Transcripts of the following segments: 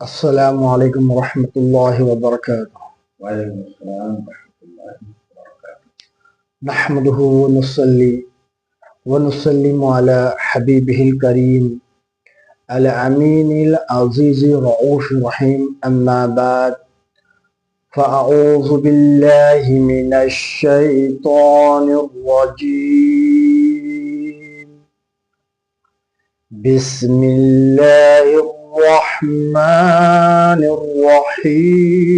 السلام علیکم ورحمۃ اللہ وبرکاتہ۔ وعلیکم السلام ورحمۃ اللہ وبرکاتہ۔ نحمده ونصلي ونسلم على حبیبہ الکریم الامین العزیز الرؤوف الرحیم، اما بعد فاعوذ باللہ من الشیطان الرجیم، بسم اللہ الرحمن الرحیم،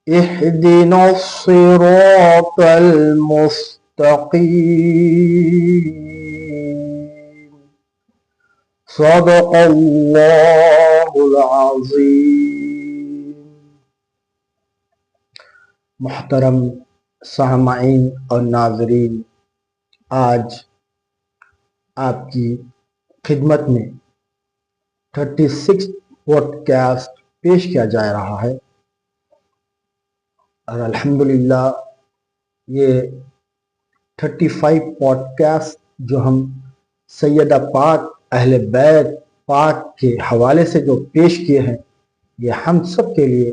اهدنا الصراط المستقیم، صدق اللہ العظیم۔ محترم سامعین اور ناظرین، آج آپ کی خدمت میں 36 پوڈ کاسٹ پیش کیا جا رہا ہے، اور الحمدللہ یہ 35 پوڈ کاسٹ جو ہم سیدہ پاک اہل بیت پاک کے حوالے سے جو پیش کیے ہیں، یہ ہم سب کے لیے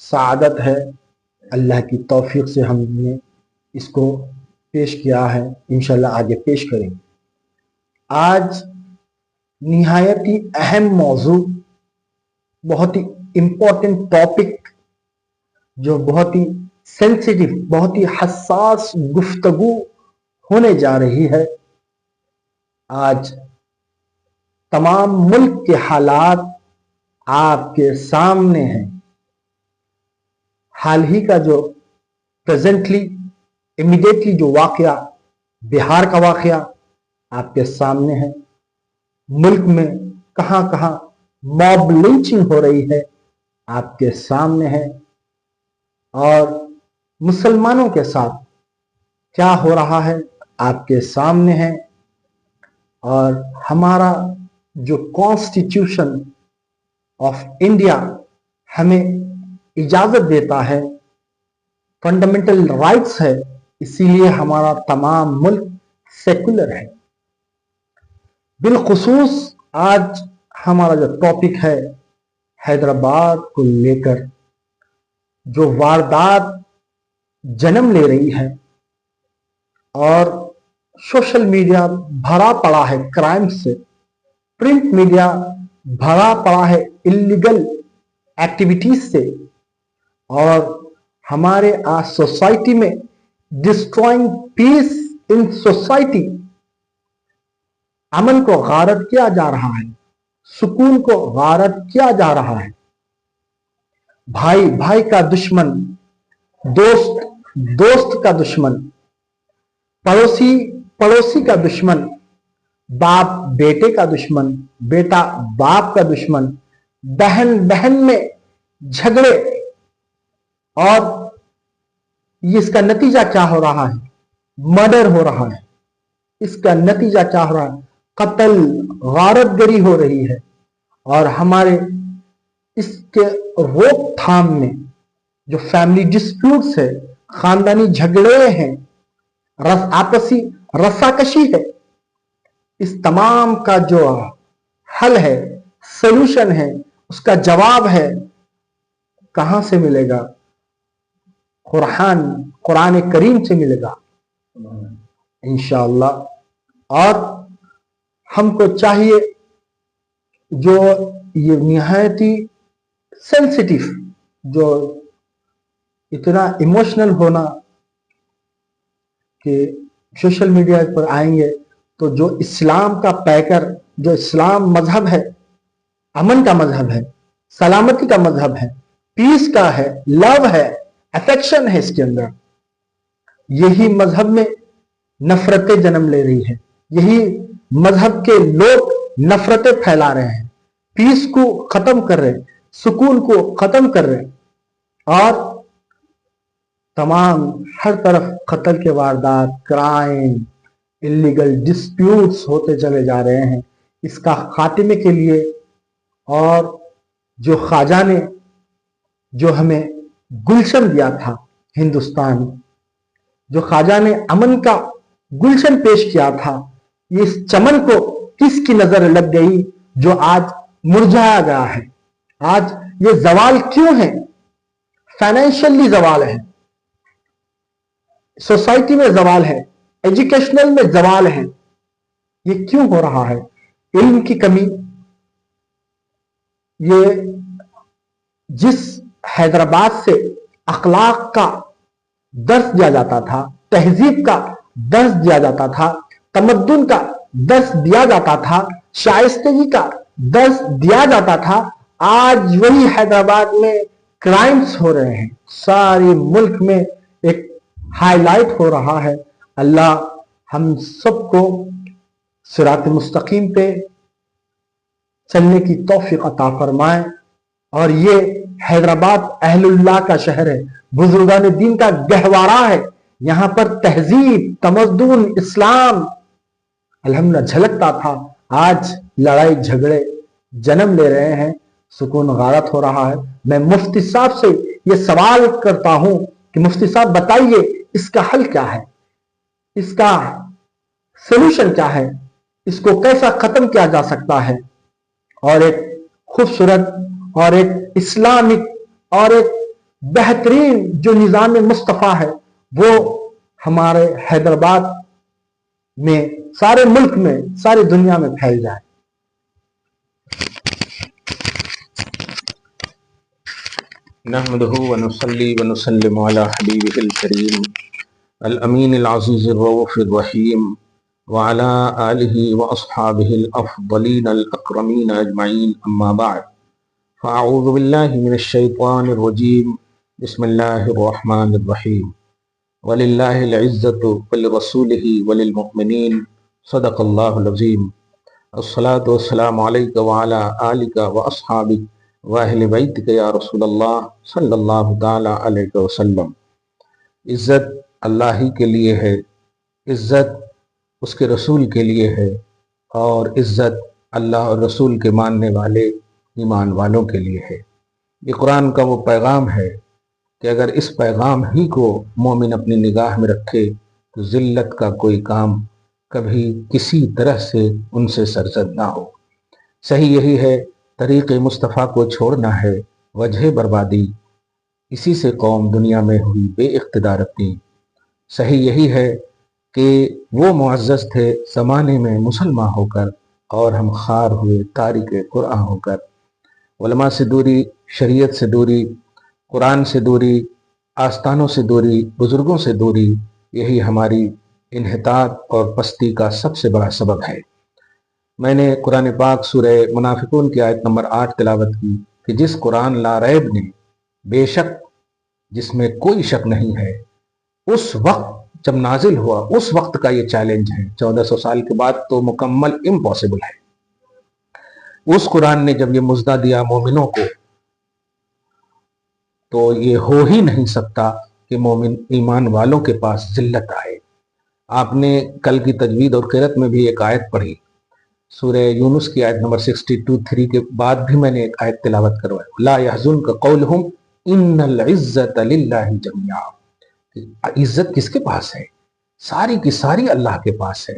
سعادت ہے۔ اللہ کی توفیق سے ہم نے اس کو پیش کیا ہے، انشاءاللہ آگے پیش کریں گے۔ آج نہایت ہی اہم موضوع، بہت ہی امپورٹنٹ ٹاپک، جو بہت ہی سینسیٹیو، بہت ہی حساس گفتگو ہونے جا رہی ہے۔ آج تمام ملک کے حالات آپ کے سامنے ہیں۔ حال ہی کا جو امیڈیٹلی جو واقعہ، بہار کا واقعہ آپ کے سامنے ہے۔ ملک میں کہاں کہاں موب لنچنگ ہو رہی ہے، آپ کے سامنے ہے۔ اور مسلمانوں کے ساتھ کیا ہو رہا ہے، آپ کے سامنے ہے۔ اور ہمارا جو کانسٹیٹیوشن آف انڈیا ہمیں اجازت دیتا ہے، فنڈامنٹل رائٹس ہے، اسی لیے ہمارا تمام ملک سیکولر ہے۔ بالخصوص آج ہمارا جو ٹاپک ہے، حیدرآباد کو لے کر جو واردات جنم لے رہی ہے، اور سوشل میڈیا بھرا پڑا ہے کرائم سے، پرنٹ میڈیا بھرا پڑا ہے اللیگل ایکٹیویٹیز سے، اور ہمارے آج سوسائٹی میں ڈسٹرائنگ پیس ان سوسائٹی، امن کو غارت کیا جا رہا ہے، سکون کو غارت کیا جا رہا ہے۔ بھائی بھائی کا دشمن، دوست دوست کا دشمن، پڑوسی پڑوسی کا دشمن، باپ بیٹے کا دشمن، بیٹا باپ کا دشمن، بہن بہن میں جھگڑے، اور اس کا نتیجہ کیا ہو رہا ہے؟ مرڈر ہو رہا ہے۔ اس کا نتیجہ کیا ہو رہا ہے؟ قتل، غارت گری ہو رہی ہے۔ اور ہمارے اس کے روک تھام میں جو فیملی ڈسپیوٹس ہے، خاندانی جھگڑے ہیں، آپسی رساکشی ہے، اس تمام کا جو حل ہے، سلوشن ہے، اس کا جواب ہے، کہاں سے ملے گا؟ قرآن کریم سے ملے گا انشاءاللہ۔ اور ہم کو چاہیے، جو یہ نہایت ہی سینسیٹیو، جو اتنا ایموشنل ہونا کہ سوشل میڈیا پر آئیں گے تو جو اسلام کا پیکر، جو اسلام مذہب ہے، امن کا مذہب ہے، سلامتی کا مذہب ہے، پیس کا ہے، لو ہے، افیکشن ہے، اس کے اندر یہی مذہب میں نفرتیں جنم لے رہی ہے۔ یہی مذہب کے لوگ نفرتیں پھیلا رہے ہیں، پیس کو ختم کر رہے ہیں، سکون کو ختم کر رہے ہیں، اور تمام ہر طرف قتل کے واردات، کرائم، اللیگل ڈسپیوٹس ہوتے چلے جا رہے ہیں۔ اس کا خاتمے کے لیے، اور جو خواجہ نے جو ہمیں گلشن دیا تھا ہندوستان، جو خواجہ نے امن کا گلشن پیش کیا تھا، اس چمن کو کس کی نظر لگ گئی جو آج مرجھایا گیا ہے؟ آج یہ زوال کیوں ہے؟ فائنینشلی زوال ہے، سوسائٹی میں زوال ہے، ایجوکیشنل میں زوال ہے. یہ کیوں ہو رہا ہے؟ علم کی کمی. یہ جس حیدرآباد سے اخلاق کا درس دیا جاتا تھا، تہذیب کا درس دیا جاتا تھا، تمدن کا درس دیا جاتا تھا، شائستگی کا درس دیا جاتا تھا، آج وہی حیدرآباد میں کرائمز ہو رہے ہیں. سارے ملک میں ایک ہائی لائٹ ہو رہا ہے. اللہ ہم سب کو صراط مستقیم پہ چلنے کی توفیق عطا فرمائے. اور یہ حیدرآباد اہل اللہ کا شہر ہے، بزرگان دین کا گہوارہ ہے. یہاں پر تہذیب، تمدن، اسلام الحمدللہ جھلکتا تھا. آج لڑائی جھگڑے جنم لے رہے ہیں، سکون غارت ہو رہا ہے. میں مفتی صاحب سے یہ سوال کرتا ہوں کہ مفتی صاحب بتائیے اس کا حل کیا ہے، اس کا سولوشن کیا ہے، اس کو کیسا ختم کیا جا سکتا ہے؟ اور ایک خوبصورت اور ایک اسلامک اور ایک بہترین جو نظام مصطفیٰ ہے وہ ہمارے حیدرآباد میں، سارے ملک میں، ساری دنیا میں پھیل جائے. نحمده ونصلي ونسلم على حبيبه الكريم الأمين العزيز الرؤوف الرحيم وعلى آله وأصحابه الأفضلين الأكرمين أجمعين، أما بعد، فأعوذ بالله من الشيطان الرجيم. بسم الله الرحمن الرحيم. ولله العزة ولرسوله وللمؤمنين، صدق الله العظيم. الصلاة والسلام عليك وعلى آلك وأصحابك واہل بیتک یا رسول اللہ صلی اللہ تعالی علیہ وسلم. عزت اللہ ہی کے لیے ہے، عزت اس کے رسول کے لیے ہے، اور عزت اللہ اور رسول کے ماننے والے ایمان والوں کے لیے ہے. یہ قرآن کا وہ پیغام ہے کہ اگر اس پیغام ہی کو مومن اپنی نگاہ میں رکھے تو ذلت کا کوئی کام کبھی کسی طرح سے ان سے سرزد نہ ہو. صحیح یہی ہے، طریق مصطفیٰ کو چھوڑنا ہے وجہ بربادی، اسی سے قوم دنیا میں ہوئی بے اقتدار اپنی. صحیح یہی ہے کہ وہ معزز تھے زمانے میں مسلمان ہو کر، اور ہم خار ہوئے تارک قرآن ہو کر. علماء سے دوری، شریعت سے دوری، قرآن سے دوری، آستانوں سے دوری، بزرگوں سے دوری، یہی ہماری انحطاط اور پستی کا سب سے بڑا سبب ہے. میں نے قرآن پاک سورہ منافقون کی آیت نمبر 8 تلاوت کی کہ جس قرآن لا ریب نے، بے شک جس میں کوئی شک نہیں ہے، اس وقت جب نازل ہوا اس وقت کا یہ چیلنج ہے. 1400 سال کے بعد تو مکمل امپاسبل ہے. اس قرآن نے جب یہ مژدہ دیا مومنوں کو تو یہ ہو ہی نہیں سکتا کہ مومن ایمان والوں کے پاس ذلت آئے. آپ نے کل کی تجوید اور قرأت میں بھی ایک آیت پڑھی، سورہ یونس کی آیت نمبر 62:3 کے بعد بھی میں نے ایک آیت تلاوت کروائی، لا يحزنك قولهم ان العزت للہ جميعا. عزت کس کے پاس ہے؟ ساری کی ساری اللہ کے پاس ہے.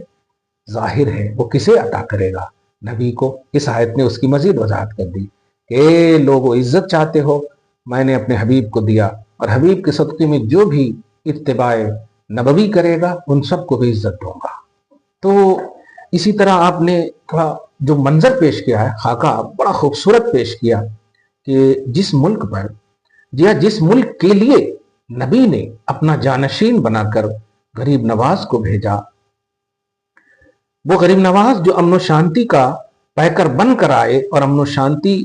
ظاہر ہے وہ کسے عطا کرے گا؟ نبی کو. اس آیت نے اس کی مزید وضاحت کر دی کہ اے لوگو عزت چاہتے ہو، میں نے اپنے حبیب کو دیا، اور حبیب کے صدقے میں جو بھی اتباع نبوی کرے گا ان سب کو بھی عزت دوں گا. تو اسی طرح آپ نے جو منظر پیش کیا ہے، خاکہ بڑا خوبصورت پیش کیا کہ جس ملک پر، جس ملک کے لیے نبی نے اپنا جانشین بنا کر غریب نواز کو بھیجا، وہ غریب نواز جو امن و شانتی کا پیکر بن کر آئے، اور امن و شانتی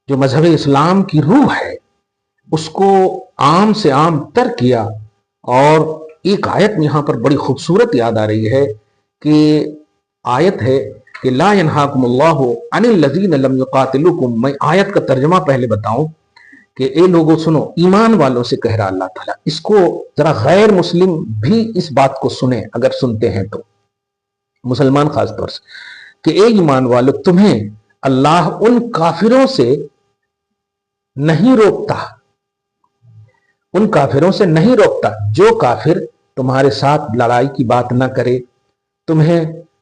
جو مذہب اسلام کی روح ہے اس کو عام سے عام تر کیا. اور ایک آیت یہاں پر بڑی خوبصورت یاد آ رہی ہے کہ آیت ہے کہ لا ینہاکم اللہ عن الذین لم یقاتلوکم. میں آیت کا ترجمہ پہلے بتاؤں کہ اے لوگوں سنو، ایمان والوں سے کہہ رہا اللہ تعالیٰ. اس کو ذرا غیر مسلم بھی اس بات کو سنیں، اگر سنتے ہیں تو، مسلمان خاص طور سے، کہ اے ایمان والو، تمہیں اللہ ان کافروں سے نہیں روکتا، ان کافروں سے نہیں روکتا جو کافر تمہارے ساتھ لڑائی کی بات نہ کرے، تمہیں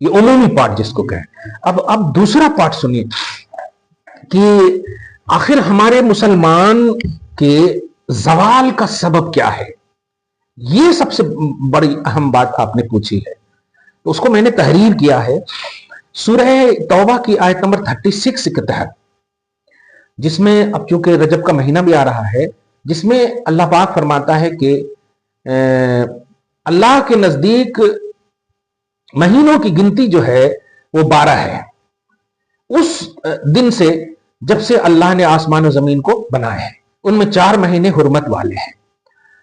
یہ عمومی پارٹ جس کو کہیں. اب دوسرا پارٹ سنیے کہ آخر ہمارے مسلمان کے زوال کا سبب کیا ہے. یہ سب سے بڑی اہم بات آپ نے پوچھی ہے، تو اس کو میں نے تحریر کیا ہے سورہ توبہ کی آیت نمبر 36 کے تحت، جس میں اب چونکہ رجب کا مہینہ بھی آ رہا ہے، جس میں اللہ پاک فرماتا ہے کہ اللہ کے نزدیک مہینوں کی گنتی جو ہے وہ 12 ہے، اس دن سے جب سے اللہ نے آسمان و زمین کو بنایا ہے. ان میں 4 مہینے حرمت والے ہیں،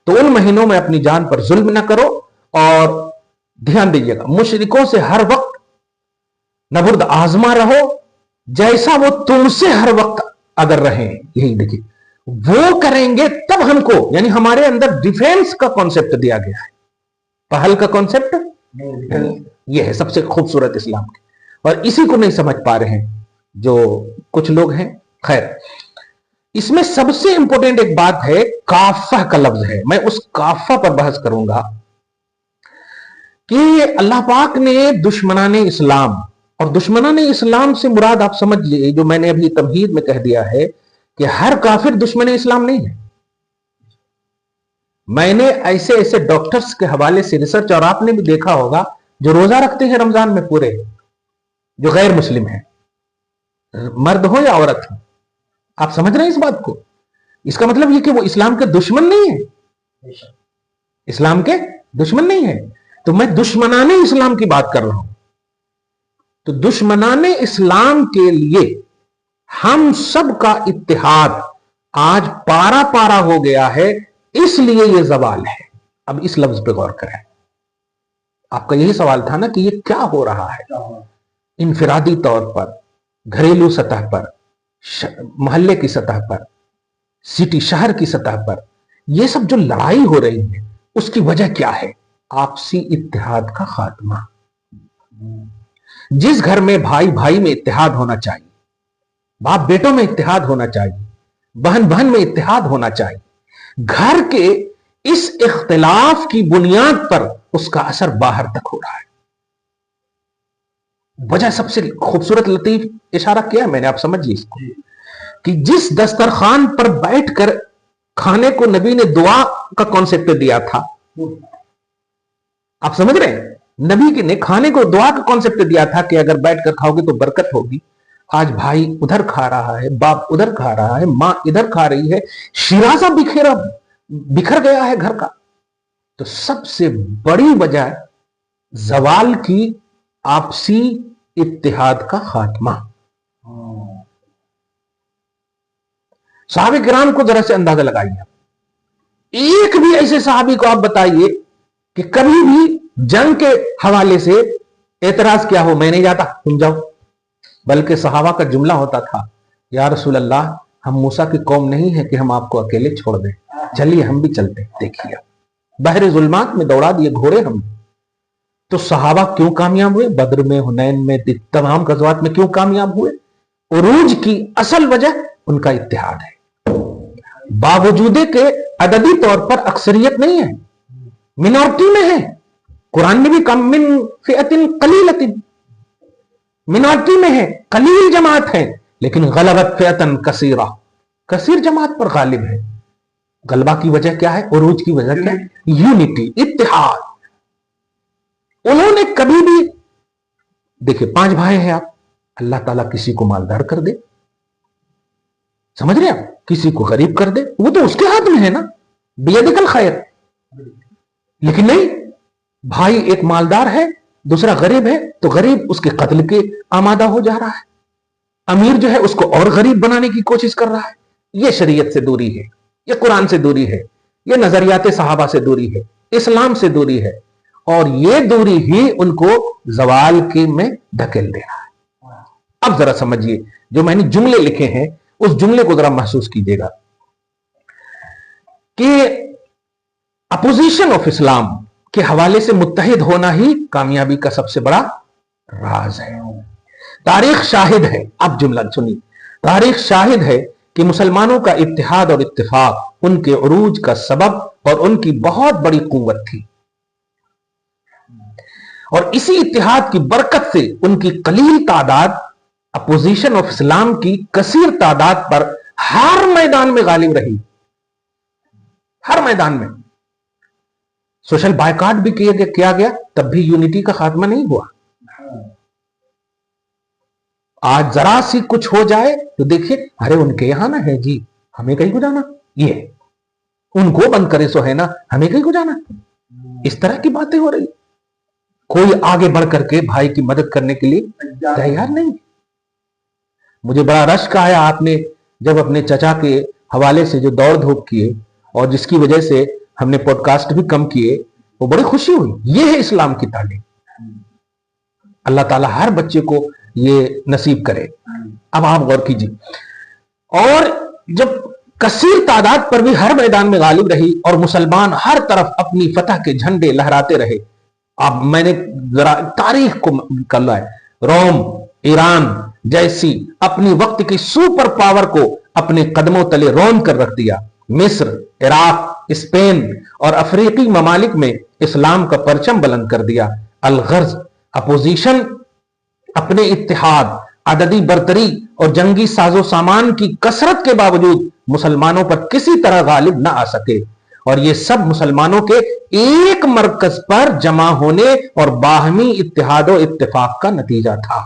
تو ان مہینوں میں اپنی جان پر ظلم نہ کرو. اور دھیان دیجیے گا، مشرکوں سے ہر وقت نبرد آزما رہو جیسا وہ تم سے ہر وقت اگر رہیں. یہی دیکھیے، وہ کریں گے تب ہم کو، یعنی ہمارے اندر ڈیفینس کا کانسیپٹ دیا گیا ہے، پہل کا کانسیپٹ یہ ہے سب سے خوبصورت اسلام کی، اور اسی کو نہیں سمجھ پا رہے ہیں جو کچھ لوگ ہیں. خیر، اس میں سب سے امپورٹنٹ ایک بات ہے، کافہ کا لفظ ہے. میں اس کافہ پر بحث کروں گا کہ اللہ پاک نے دشمنان اسلام، اور دشمنان اسلام سے مراد آپ سمجھ لیجیے جو میں نے ابھی تمہید میں کہہ دیا ہے کہ ہر کافر دشمن اسلام نہیں ہے. میں نے ایسے ڈاکٹرز کے حوالے سے ریسرچ، اور آپ نے بھی دیکھا ہوگا جو روزہ رکھتے ہیں رمضان میں پورے، جو غیر مسلم ہیں، مرد ہو یا عورت ہو، آپ سمجھ رہے ہیں اس بات کو؟ اس کا مطلب یہ کہ وہ اسلام کے دشمن نہیں ہے، اسلام کے دشمن نہیں ہے. تو میں دشمنان اسلام کی بات کر رہا ہوں. تو دشمنان اسلام کے لیے ہم سب کا اتحاد آج پارا پارا ہو گیا ہے، اس لیے یہ زوال ہے. اب اس لفظ پہ غور کریں. آپ کا یہی سوال تھا نا کہ یہ کیا ہو رہا ہے انفرادی طور پر، گھریلو سطح پر، محلے کی سطح پر، سٹی شہر کی سطح پر، یہ سب جو لڑائی ہو رہی ہے اس کی وجہ کیا ہے؟ آپسی اتحاد کا خاتمہ. جس گھر میں بھائی بھائی میں اتحاد ہونا چاہیے، باپ بیٹوں میں اتحاد ہونا چاہیے، بہن بہن میں اتحاد ہونا چاہیے، گھر کے اس اختلاف کی بنیاد پر اس کا اثر باہر تک ہو رہا ہے. وجہ سب سے خوبصورت لطیف اشارہ کیا ہے میں نے، آپ سمجھیے اس کو، کہ جس دسترخوان پر بیٹھ کر کھانے کو نبی نے دعا کا کانسیپٹ دیا تھا، آپ سمجھ رہے ہیں، نبی نے کھانے کو دعا کا کانسیپٹ دیا تھا کہ اگر بیٹھ کر کھاؤ گے تو برکت ہوگی. آج بھائی ادھر کھا رہا ہے، باپ ادھر کھا رہا ہے، ماں ادھر کھا رہی ہے، شیرازہ بکھر گیا ہے گھر کا. تو سب سے بڑی وجہ زوال کی آپسی اتحاد کا خاتمہ. صحابہ کرام کو ذرا سے اندازہ لگائیے، ایک بھی ایسے صحابی کو آپ بتائیے کہ کبھی بھی جنگ کے حوالے سے اعتراض کیا ہو، میں نہیں جاتا تم جاؤ. بلکہ صحابہ کا جملہ ہوتا تھا، یا رسول اللہ ہم موسیٰ کی قوم نہیں ہے کہ ہم آپ کو اکیلے چھوڑ دیں، چلیے ہم بھی چلتے. دیکھیے بحر ظلمات میں دوڑا دیے گھوڑے ہم. تو صحابہ کیوں کامیاب ہوئے؟ بدر میں، حنین میں، تمام غزوات میں کیوں کامیاب ہوئے؟ عروج کی اصل وجہ ان کا اتحاد ہے. باوجود کہ عددی طور پر اکثریت نہیں ہے، منارٹی میں ہے. قرآن میں بھی کم من فئۃ قلیلۃ، منارٹی میں ہے، قلیل جماعت ہے، لیکن غلبت فئۃ کثیرہ، کثیر جماعت پر غالب ہے. غلبہ کی وجہ کیا ہے؟ عروج کی وجہ کیا ہے؟ یونٹی، اتحاد. انہوں نے کبھی بھی، دیکھیں 5 بھائی ہیں آپ، اللہ تعالیٰ کسی کو مالدار کر دے، سمجھ رہے آپ، کسی کو غریب کر دے، وہ تو اس کے ہاتھ میں ہے نا، بیدک الخیر. لیکن نہیں، بھائی ایک مالدار ہے، دوسرا غریب ہے، تو غریب اس کے قتل کے آمادہ ہو جا رہا ہے، امیر جو ہے اس کو اور غریب بنانے کی کوشش کر رہا ہے. یہ شریعت سے دوری ہے، یہ قرآن سے دوری ہے، یہ نظریات صحابہ سے دوری ہے، اسلام سے دوری ہے، اور یہ دوری ہی ان کو زوال کے میں دھکیل دے رہا ہے. اب ذرا سمجھیے، جو میں نے جملے لکھے ہیں اس جملے کو ذرا محسوس کیجیے گا کہ اپوزیشن آف اسلام کے حوالے سے متحد ہونا ہی کامیابی کا سب سے بڑا راز ہے. تاریخ شاہد ہے، اب جملہ سنیے، تاریخ شاہد ہے کہ مسلمانوں کا اتحاد اور اتفاق ان کے عروج کا سبب اور ان کی بہت بڑی قوت تھی. اور اسی اتحاد کی برکت سے ان کی قلیل تعداد اپوزیشن آف اسلام کی کثیر تعداد پر ہر میدان میں غالب رہی. ہر میدان میں سوشل بائیکاٹ بھی کیا گیا, تب بھی یونٹی کا خاتمہ نہیں ہوا. آج ذرا سی کچھ ہو جائے تو دیکھیے, ارے ان کے یہاں نہ ہے جی, ہمیں کہیں کو جانا, یہ ان کو بند کرے سو ہے نا, ہمیں کہیں کو جانا. اس طرح کی باتیں ہو رہی, کوئی آگے بڑھ کر کے بھائی کی مدد کرنے کے لیے تیار نہیں. مجھے بڑا رشک آیا آپ نے جب اپنے چچا کے حوالے سے جو دوڑ دھوپ کیے اور جس کی وجہ سے ہم نے پوڈ کاسٹ بھی کم کیے, وہ بڑی خوشی ہوئی. یہ ہے اسلام کی تعلیم. اللہ تعالیٰ ہر بچے کو یہ نصیب کرے. اب آپ غور کیجیے, اور جب کثیر تعداد پر بھی ہر میدان میں غالب رہی اور مسلمان ہر طرف اپنی فتح کے جھنڈے لہراتے رہے. اب میں نے ذرا تاریخ کو کر لا ہے, روم, ایران جیسی اپنی وقت کی سپر پاور کو اپنے قدموں تلے رون کر رکھ دیا. مصر, عراق, اسپین اور افریقی ممالک میں اسلام کا پرچم بلند کر دیا. الغرض اپوزیشن اپنے اتحاد, عددی برتری اور جنگی ساز و سامان کی کثرت کے باوجود مسلمانوں پر کسی طرح غالب نہ آ سکے, اور یہ سب مسلمانوں کے ایک مرکز پر جمع ہونے اور باہمی اتحاد و اتفاق کا نتیجہ تھا.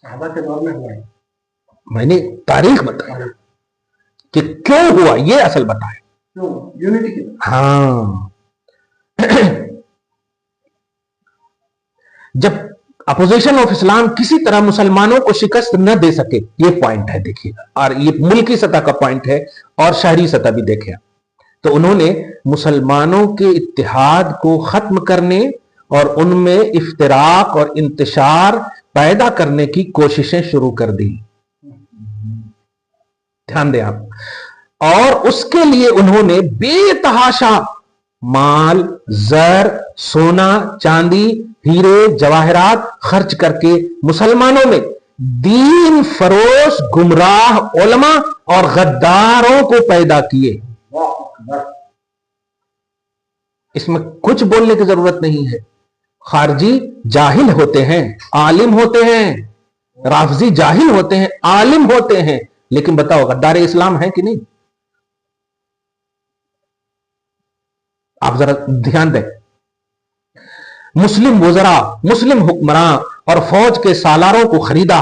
صحابہ کے دور میں ہوا ہے. میں نے تاریخ بتایا کہ کیوں ہوا, یہ اصل بتایا. یونٹی کی ہاں, جب اپوزیشن آف اسلام کسی طرح مسلمانوں کو شکست نہ دے سکے, یہ پوائنٹ ہے دیکھیے, اور یہ ملکی سطح کا پوائنٹ ہے اور شہری سطح بھی دیکھیں, تو انہوں نے مسلمانوں کے اتحاد کو ختم کرنے اور ان میں افتراق اور انتشار پیدا کرنے کی کوششیں شروع کر دی. دھیان دیں آپ. اور اس کے لیے انہوں نے بے تحاشا مال, زر, سونا, چاندی, ہیرے, جواہرات خرچ کر کے مسلمانوں میں دین فروش گمراہ علماء اور غداروں کو پیدا کیے. اس میں کچھ بولنے کی ضرورت نہیں ہے. خارجی جاہل ہوتے ہیں, عالم ہوتے ہیں, رافضی جاہل ہوتے ہیں, عالم ہوتے ہیں, لیکن بتاؤ غدار اسلام ہے کہ نہیں؟ آپ ذرا دھیان دیں. مسلم وزراء, مسلم حکمراں اور فوج کے سالاروں کو خریدا,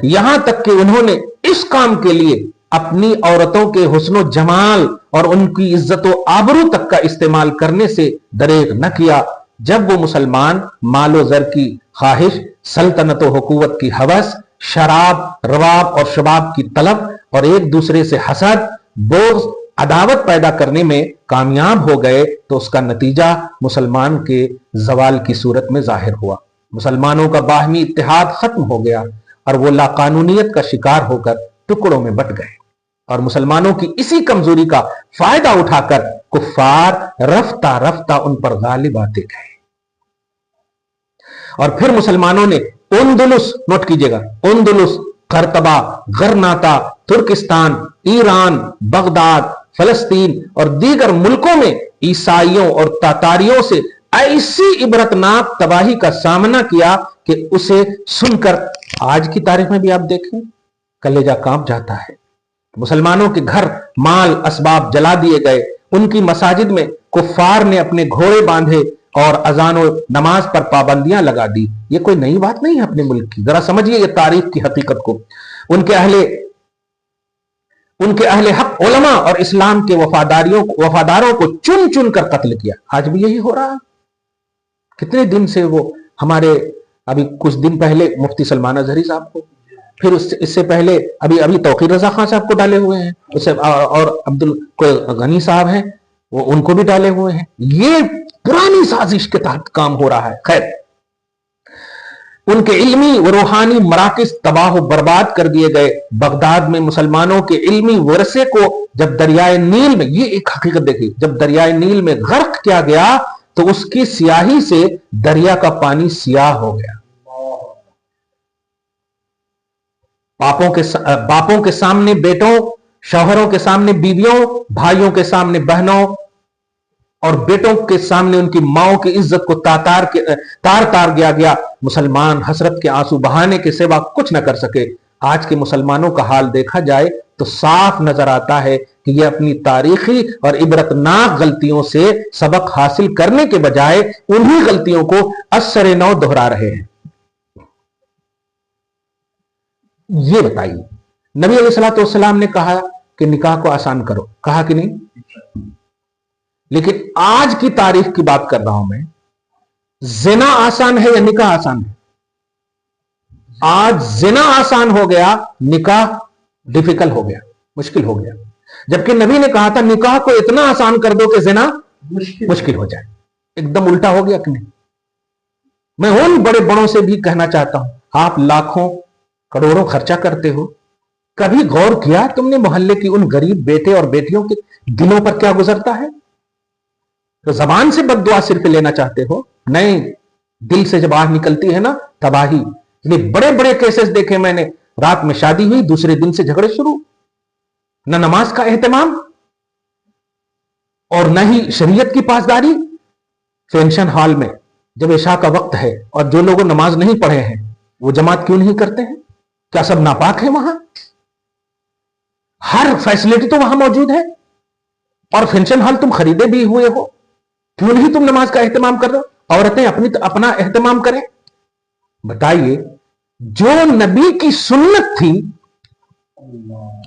یہاں تک کہ انہوں نے اس کام کے لیے اپنی عورتوں کے حسن و جمال اور ان کی عزت و آبرو تک کا استعمال کرنے سے دریغ نہ کیا. جب وہ مسلمان مال و زر کی خواہش, سلطنت و حکومت کی ہوس, شراب, رباب اور شباب کی طلب اور ایک دوسرے سے حسد, بغض, عداوت پیدا کرنے میں کامیاب ہو گئے, تو اس کا نتیجہ مسلمان کے زوال کی صورت میں ظاہر ہوا. مسلمانوں کا باہمی اتحاد ختم ہو گیا اور وہ لاقانونیت کا شکار ہو کر ٹکڑوں میں بٹ گئے, اور مسلمانوں کی اسی کمزوری کا فائدہ اٹھا کر کفار رفتہ رفتہ ان پر غالب آتے گئے. اور پھر مسلمانوں نے اندلس, نوٹ کیجئے گا, اندلس, قرطبہ, غرناطہ, ترکستان, ایران, بغداد, فلسطین اور دیگر ملکوں میں عیسائیوں اور تاتاریوں سے ایسی عبرتناک تباہی کا سامنا کیا کہ اسے سن کر آج کی تاریخ میں بھی آپ دیکھیں کلیجہ کانپ جاتا ہے. مسلمانوں کے گھر, مال, اسباب جلا دیے گئے, ان کی مساجد میں کفار نے اپنے گھوڑے باندھے اور اذان و نماز پر پابندیاں لگا دی. یہ کوئی نئی بات نہیں ہے اپنے ملک کی, ذرا سمجھیے یہ تاریخ کی حقیقت کو. ان کے اہل حق علماء اور اسلام کے وفاداروں کو چن چن کر قتل کیا. آج بھی یہی ہو رہا ہے. کتنے دن سے وہ ہمارے, ابھی کچھ دن پہلے مفتی سلمان اظہری صاحب کو, پھر اس سے پہلے ابھی توقیر رضا خان صاحب کو ڈالے ہوئے ہیں, اور کوئی غنی صاحب ہیں وہ ان کو بھی ڈالے ہوئے ہیں. یہ پرانی سازش کے تحت کام ہو رہا ہے. خیر, ان کے علمی و روحانی مراکز تباہ و برباد کر دیے گئے. بغداد میں مسلمانوں کے علمی ورثے کو جب دریائے نیل میں, یہ ایک حقیقت دیکھیے, جب دریائے نیل میں غرق کیا گیا تو اس کی سیاہی سے دریا کا پانی سیاہ ہو گیا. باپوں کے سامنے بیٹوں, شوہروں کے سامنے بیویوں, بھائیوں کے سامنے بہنوں اور بیٹوں کے سامنے ان کی ماؤں کی عزت کو تار گیا مسلمان حسرت کے آنسو بہانے کے سوا کچھ نہ کر سکے. آج کے مسلمانوں کا حال دیکھا جائے تو صاف نظر آتا ہے کہ یہ اپنی تاریخی اور عبرتناک غلطیوں سے سبق حاصل کرنے کے بجائے انہی غلطیوں کو ازسر نو دہرا رہے ہیں. یہ بتائیے, نبی علیہ الصلوۃ والسلام نے کہا کہ نکاح کو آسان کرو, کہا کہ نہیں؟ لیکن آج کی تاریخ کی بات کر رہا ہوں میں, زنا آسان ہے یا نکاح آسان ہے؟ آج زنا آسان ہو گیا, نکاح ڈیفیکلٹ ہو گیا, مشکل ہو گیا. جبکہ نبی نے کہا تھا نکاح کو اتنا آسان کر دو کہ زنا مشکل ہو جائے. ایک دم الٹا ہو گیا کہ نہیں؟ میں ان بڑے بڑوں سے بھی کہنا چاہتا ہوں, آپ لاکھوں کروڑوں خرچہ کرتے ہو, کبھی غور کیا تم نے محلے کی ان غریب بیٹے اور بیٹیوں کے دلوں پر کیا گزرتا ہے؟ تو زبان سے بد دعا صرف لینا چاہتے ہو, نہیں, دل سے جب آہ نکلتی ہے نا تباہی. یہ بڑے بڑے کیسز دیکھے میں نے, رات میں شادی ہوئی, دوسرے دن سے جھگڑے شروع, نہ نماز کا اہتمام اور نہ ہی شریعت کی پاسداری. فنکشن ہال میں جب عشاء کا وقت ہے اور جو لوگ نماز نہیں پڑھے ہیں وہ جماعت کیوں نہیں کرتے ہیں؟ کیا سب ناپاک ہیں وہاں؟ ہر فیسلٹی تو وہاں موجود ہے, اور فنکشن ہال تم خریدے بھی ہوئے ہو, کیوں نہیں تم نماز کا اہتمام کر رہے ہو؟ عورتیں اپنا اہتمام کریں. بتائیے, جو نبی کی سنت تھی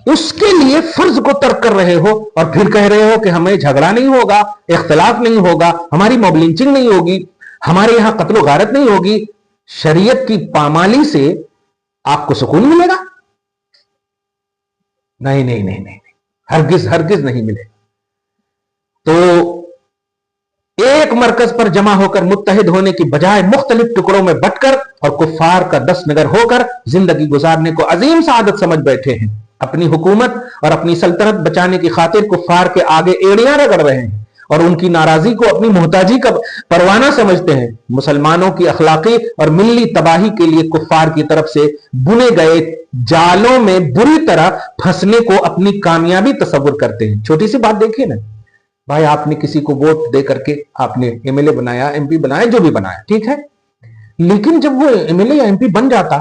اس کے لیے فرض کو ترک کر رہے ہو, اور پھر کہہ رہے ہو کہ ہمیں جھگڑا نہیں ہوگا, اختلاف نہیں ہوگا, ہماری موب لنچنگ نہیں ہوگی, ہمارے یہاں قتل و غارت نہیں ہوگی. شریعت کی پامالی سے آپ کو سکون ملے گا؟ نہیں نہیں نہیں نہیں, ہرگز ہرگز نہیں ملے گا. تو ایک مرکز پر جمع ہو کر متحد ہونے کی بجائے مختلف ٹکڑوں میں بٹ کر اور کفار کا دست نگر ہو کر زندگی گزارنے کو عظیم سعادت سمجھ بیٹھے ہیں. اپنی حکومت اور اپنی سلطنت بچانے کی خاطر کفار کے آگے ایڑیاں رگڑ رہے ہیں اور ان کی ناراضی کو اپنی محتاجی کا پروانہ سمجھتے ہیں. مسلمانوں کی اخلاقی اور ملی تباہی کے لیے کفار کی طرف سے بنے گئے جالوں میں بری طرح پھنسنے کو اپنی کامیابی تصور کرتے ہیں. چھوٹی سی بات دیکھیے نا بھائی, آپ نے کسی کو ووٹ دے کر کے آپ نے ایم ایل اے بنایا, ایم پی بنایا, جو بھی بنایا, ٹھیک ہے, لیکن جب وہ ایم ایل اے یا ایم پی بن جاتا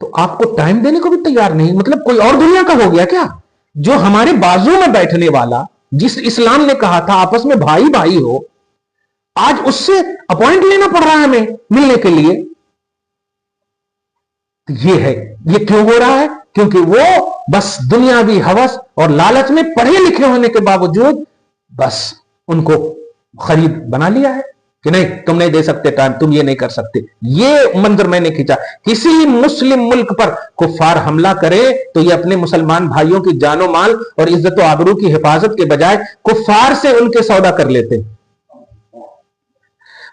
تو آپ کو ٹائم دینے کو بھی تیار نہیں. مطلب کوئی اور دنیا کا ہو گیا کیا؟ جو ہمارے بازو میں بیٹھنے والا, جس اسلام نے کہا تھا آپس میں بھائی بھائی ہو, آج اس سے اپوائنٹ لینا پڑ رہا ہے ہمیں ملنے کے لیے. یہ ہے, یہ کیوں ہو رہا ہے؟ کیونکہ وہ بس دنیاوی ہوس اور لالچ میں پڑھے لکھے ہونے کے باوجود بس ان کو خرید بنا لیا ہے کہ نہیں تم نہیں دے سکتے ٹائم, تم یہ نہیں کر سکتے. یہ منظر میں نے کھینچا. کسی مسلم ملک پر کفار حملہ کرے تو یہ اپنے مسلمان بھائیوں کی جان و مال اور عزت و آبرو کی حفاظت کے بجائے کفار سے ان کے سودا کر لیتے.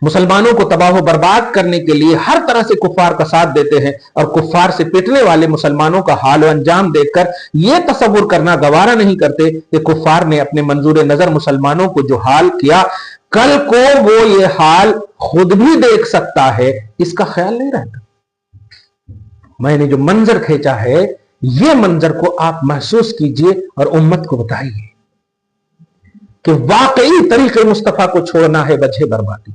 مسلمانوں کو تباہ و برباد کرنے کے لیے ہر طرح سے کفار کا ساتھ دیتے ہیں, اور کفار سے پٹنے والے مسلمانوں کا حال و انجام دیکھ کر یہ تصور کرنا گوارا نہیں کرتے کہ کفار نے اپنے منظور نظر مسلمانوں کو جو حال کیا, کل کو وہ یہ حال خود بھی دیکھ سکتا ہے, اس کا خیال نہیں رہتا. میں نے جو منظر کھینچا ہے, یہ منظر کو آپ محسوس کیجئے اور امت کو بتائیے کہ واقعی طریقے مصطفیٰ کو چھوڑنا ہے وجہ بربادی.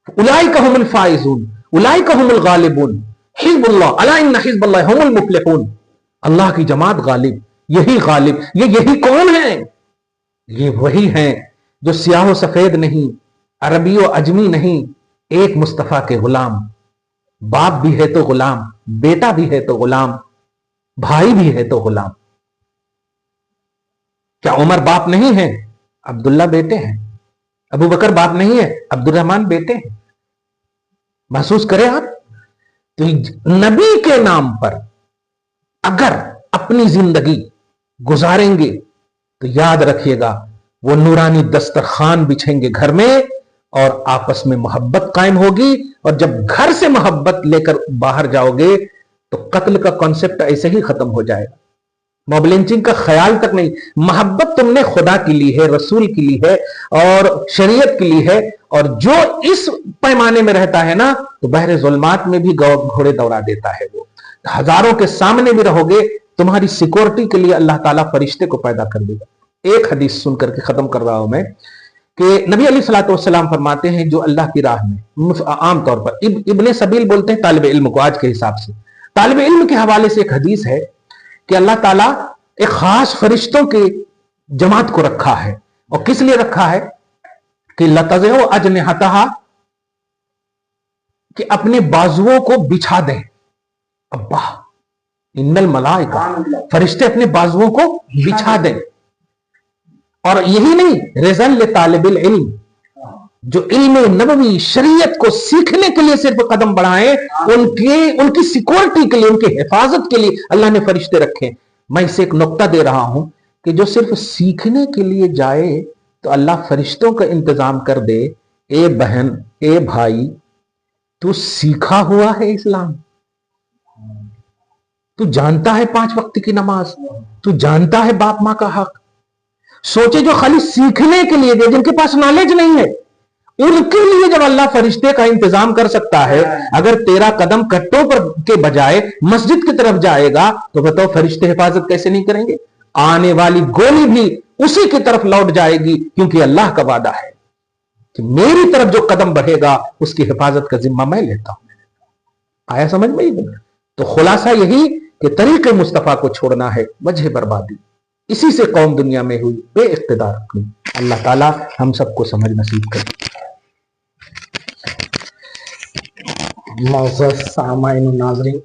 اولئک هم الفائزون اولئک هم الغالبون حزب اللہ الا ان حزب اللہ هم المفلحون. اللہ کی جماعت غالب, یہی غالب. یہی کون ہیں؟ یہ وہی ہیں جو سیاہ و سفید نہیں, عربی و اجمی نہیں, ایک مصطفیٰ کے غلام. باپ بھی ہے تو غلام, بیٹا بھی ہے تو غلام, بھائی بھی ہے تو غلام. کیا عمر باپ نہیں ہے؟ عبداللہ بیٹے ہیں. ابو بکر باپ نہیں ہے, عبد الرحمن بیٹے ہیں. محسوس کریں آپ. تو نبی کے نام پر اگر اپنی زندگی گزاریں گے تو یاد رکھیے گا وہ نورانی دسترخوان بچھیں گے گھر میں, اور آپس میں محبت قائم ہوگی. اور جب گھر سے محبت لے کر باہر جاؤ گے تو قتل کا کانسیپٹ ایسے ہی ختم ہو جائے گا, موب لنچنگ کا خیال تک نہیں. محبت تم نے خدا کی لی ہے, رسول کی لی ہے اور شریعت کی لی ہے, اور جو اس پیمانے میں رہتا ہے نا تو بحر ظلمات میں بھی گھوڑے دوڑا دیتا ہے. وہ ہزاروں کے سامنے بھی رہو گے, تمہاری سیکورٹی کے لیے اللہ تعالیٰ فرشتے کو پیدا کر دے گا. ایک حدیث سن کر کے ختم کر رہا ہوں میں کہ نبی علیہ الصلوۃ والسلام فرماتے ہیں جو اللہ کی راہ میں عام طور پر ابن سبیل بولتے ہیں طالب علم کو آج کے حساب سے، طالب علم کے حوالے سے ایک حدیث ہے کہ اللہ تعالیٰ ایک خاص فرشتوں کی جماعت کو رکھا ہے، اور کس لیے رکھا ہے کہ لتضع اجنحتها، کہ اپنے بازوؤں کو بچھا دیں. ابا ان الملائکہ، فرشتے اپنے بازوؤں کو بچھا دیں. اور یہی نہیں، رضا لطالب العلم، جو علم نبوی شریعت کو سیکھنے کے لیے صرف قدم بڑھائیں، ان کی سیکورٹی کے لیے، ان کی حفاظت کے لیے اللہ نے فرشتے رکھے. میں اسے ایک نقطہ دے رہا ہوں کہ جو صرف سیکھنے کے لیے جائے تو اللہ فرشتوں کا انتظام کر دے. اے بہن، اے بھائی، تو سیکھا ہوا ہے اسلام، تو جانتا ہے 5 وقت کی نماز، تو جانتا ہے باپ ماں کا حق. سوچے جو خالی سیکھنے کے لیے دے، جن کے پاس نالج نہیں ہے، ان کے لیے جب اللہ فرشتے کا انتظام کر سکتا ہے، اگر تیرا قدم کٹوں پر کے بجائے مسجد کی طرف جائے گا تو بتاؤ فرشتے حفاظت کیسے نہیں کریں گے؟ آنے والی گولی بھی اسی کی طرف لوٹ جائے گی، کیونکہ اللہ کا وعدہ ہے کہ میری طرف جو قدم بڑھے گا اس کی حفاظت کا ذمہ میں لیتا ہوں. آیا سمجھ میں؟ تو خلاصہ یہی کہ طریق مصطفیٰ کو چھوڑنا ہے وجہ بربادی. اسی سے قوم دنیا میں ہوئی بے اقتدار اپنی. اللہ تعالیٰ ہم سب کو سمجھ نصیب کرے. معزز سامعین و ناظرین،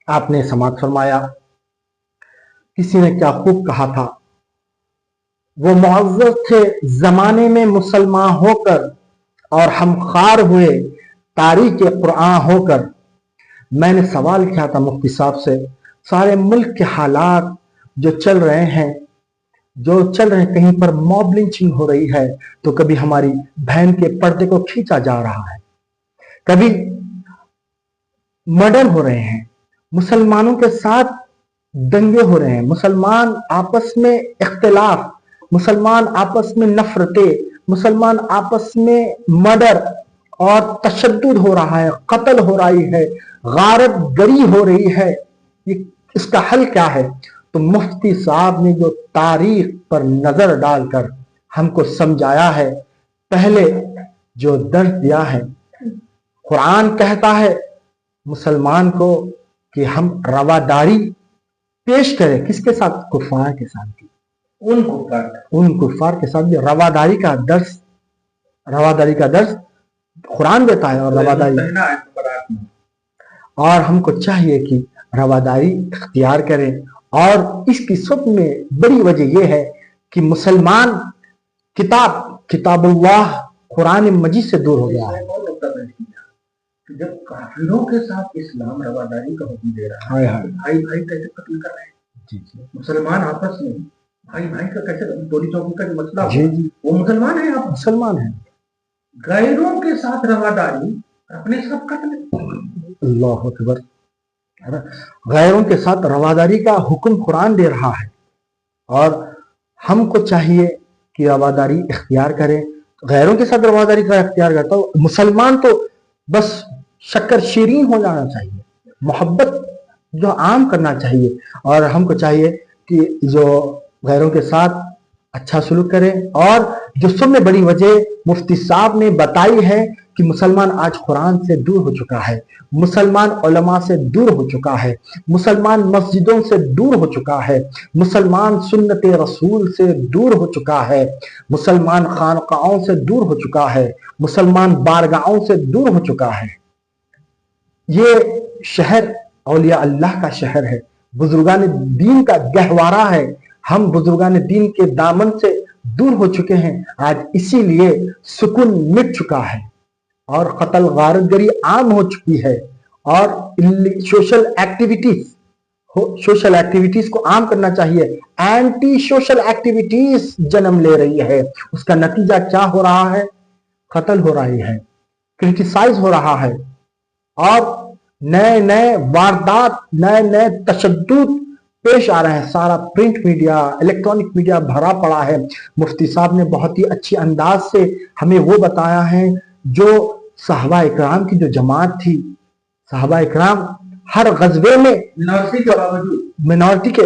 آپ نے سماعت فرمایا، کسی نے کیا خوب کہا تھا، وہ معزز تھے زمانے میں مسلمان ہو کر اور ہم خوار ہوئے تاریخ قرآن ہو کر. میں نے سوال کیا تھا مفتی صاحب سے، سارے ملک کے حالات جو چل رہے ہیں کہیں پر موب لنچنگ ہو رہی ہے، تو کبھی ہماری بہن کے پردے کو کھینچا جا رہا ہے، کبھی مرڈر ہو رہے ہیں، مسلمانوں کے ساتھ دنگے ہو رہے ہیں، مسلمان آپس میں اختلاف، مسلمان آپس میں نفرتیں، مسلمان آپس میں مرڈر اور تشدد ہو رہا ہے، قتل ہو رہی ہے، غارت گری ہو رہی ہے. اس کا حل کیا ہے؟ تو مفتی صاحب نے جو تاریخ پر نظر ڈال کر ہم کو سمجھایا ہے، پہلے جو درس دیا ہے، قرآن کہتا ہے مسلمان کو کہ ہم رواداری پیش کریں. کس کے ساتھ؟ کفار کے ساتھ بھی، ان کفار کے ساتھ بھی. رواداری کا درس قرآن دیتا ہے. اور ہم کو چاہیے کہ رواداری اختیار کریں. اور اس کی سب میں بڑی وجہ یہ ہے کہ مسلمان کتاب اللہ قرآن مجید سے دور ہو گیا ہے. جب کافروں کے ساتھ اسلام رواداری کا حکم دے رہا ہے، بھائی بھائی کیسے قتل کر رہے ہیں، مسلمان آپس میں بھائی بھائی کا کیسے، چوری چوکی کا جو مسئلہ وہ مسلمان ہیں، آپ مسلمان ہیں. غیروں کے ساتھ رواداری، اپنے ساتھ قتل. اللہ اکبر. غیروں کے ساتھ رواداری کا حکم قرآن دے رہا ہے، اور ہم کو چاہیے کہ رواداری اختیار کریں. غیروں کے ساتھ رواداری کا اختیار کرتا ہوں. مسلمان تو بس شکر شیرین ہو جانا چاہیے، محبت جو عام کرنا چاہیے. اور ہم کو چاہیے کہ جو غیروں کے ساتھ اچھا سلوک کریں. اور جو سب میں بڑی وجہ مفتی صاحب نے بتائی ہے کہ مسلمان آج قرآن سے دور ہو چکا ہے، مسلمان علماء سے دور ہو چکا ہے، مسلمان مسجدوں سے دور ہو چکا ہے، مسلمان سنت رسول سے دور ہو چکا ہے، مسلمان خانقاہوں سے دور ہو چکا ہے، مسلمان بارگاہوں سے دور ہو چکا ہے. یہ شہر اولیاء اللہ کا شہر ہے، بزرگان دین کا گہوارہ ہے. ہم بزرگان دین کے دامن سے دور ہو چکے ہیں. آج اسی لیے سکون مٹ چکا ہے، اور قتل غارت گری عام ہو چکی ہے، اور سوشل ایکٹیویٹیز کو عام کرنا چاہیے. اینٹی سوشل ایکٹیویٹیز جنم لے رہی ہے. اس کا نتیجہ کیا ہو رہا ہے؟ قتل ہو رہی ہے، کرٹیسائز ہو رہا ہے، اور نئے واردات، نئے تشدد پیش آ رہے ہیں. سارا پرنٹ میڈیا، الیکٹرانک میڈیا بھرا پڑا ہے. مفتی صاحب نے بہت ہی اچھی انداز سے ہمیں وہ بتایا ہے جو صحابہ اکرام کی جو جماعت تھی. صحابہ اکرام ہر غزوے میں مینارٹی کے